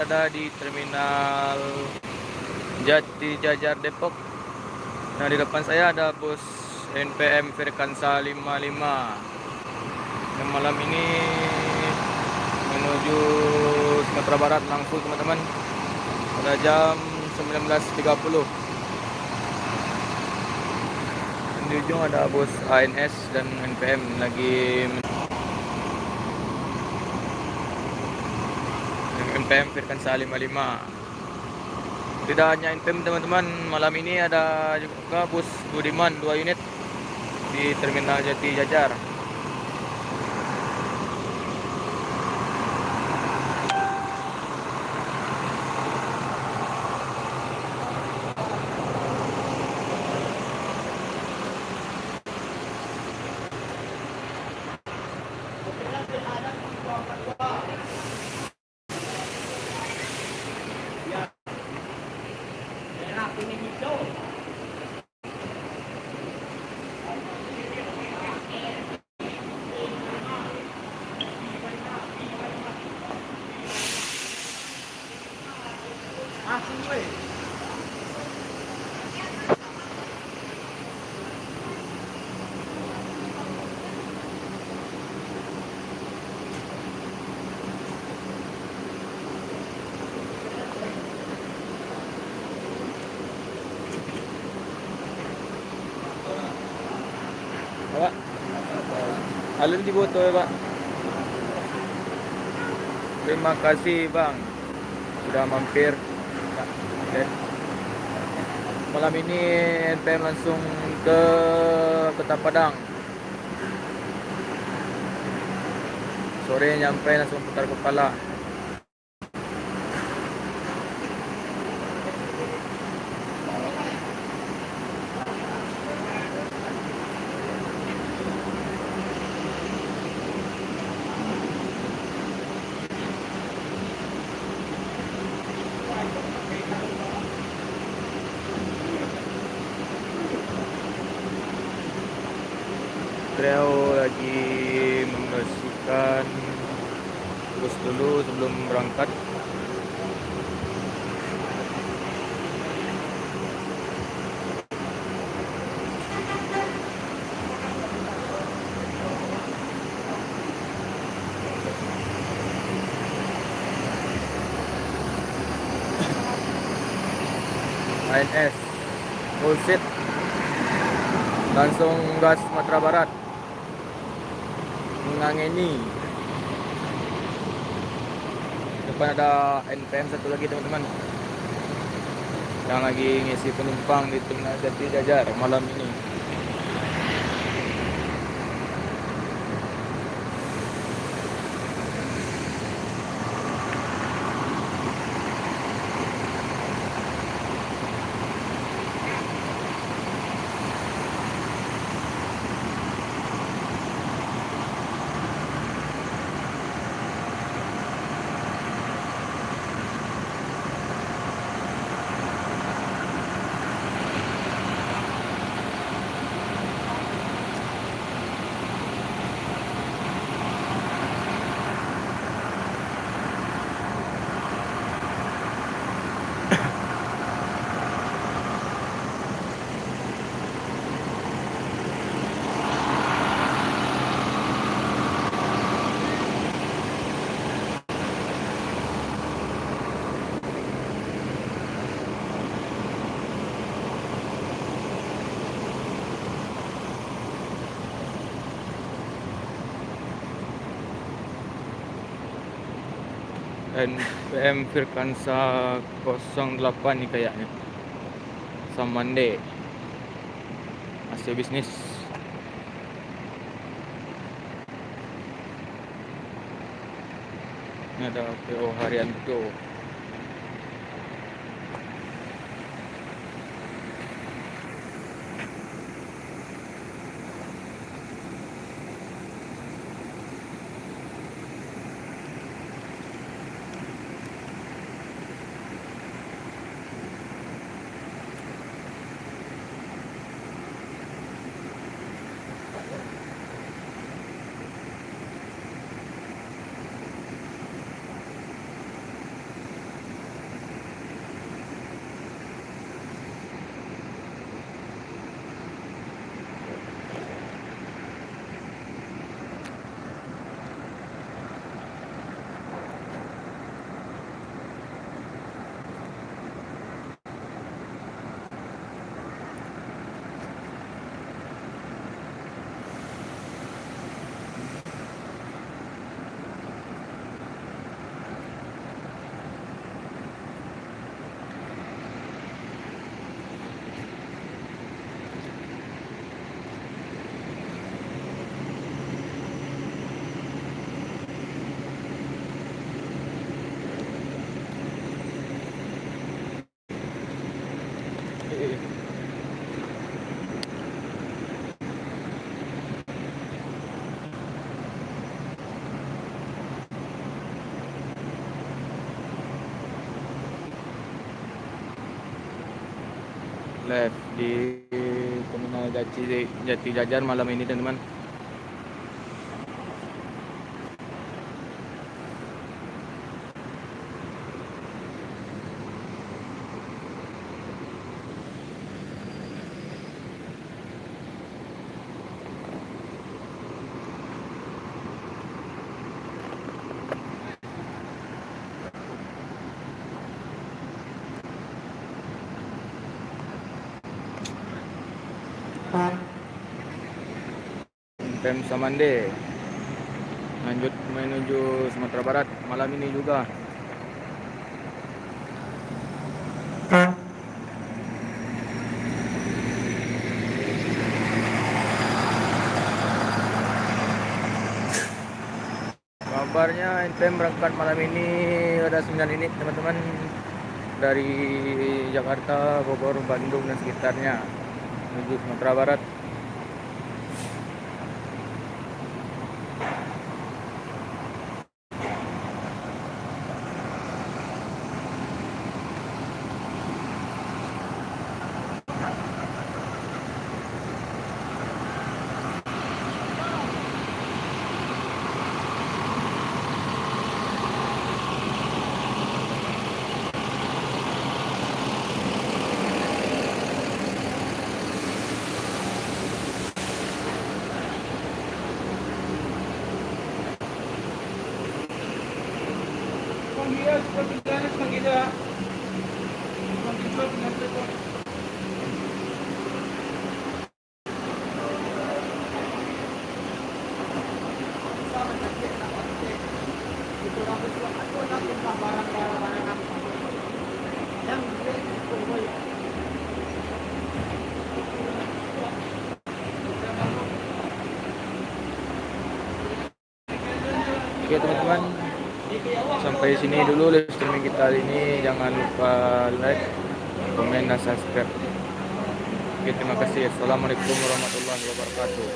Ada di terminal Jati Jajar Depok. Nah, di depan saya ada bus NPM Firkansa 55 yang malam ini menuju Sumatera Barat langsung, teman-teman, pada jam 19.30. Di ujung ada bus ANS dan NPM lagi NPM Firkansa 55. Tidak hanya NPM, teman-teman, malam ini ada juga bus Budiman 2 unit di terminal Jati Jajar. Pak, alun di Boto ya, Pak. Terima kasih, Bang, sudah mampir. Oke. Malam ini NPM langsung ke Kota Padang. Sore nyampe langsung putar kepala. Beliau lagi membersihkan bus dulu sebelum berangkat. ANS full seat, langsung gas Sumatera Barat mengangeni. Depan ada NPM satu lagi, teman-teman, yang lagi ngisi penumpang di terminal Jati Jajar malam ini. NPM Firkansa 08 nih kayaknya. Samande masih bisnis. Ini ada PO Haryanto. Live di Terminal Jati Jajar malam ini teman-teman. Pem Samande lanjut menuju Sumatera Barat malam ini juga. Kabarnya NPM berangkat malam ini ada 9 unit teman-teman dari Jakarta, Bogor, Bandung dan sekitarnya menuju Sumatera Barat. Oke teman-teman, sampai sini dulu live streaming kita hari ini. Jangan lupa like, komen, dan subscribe. Oke, terima kasih. Assalamualaikum warahmatullahi wabarakatuh.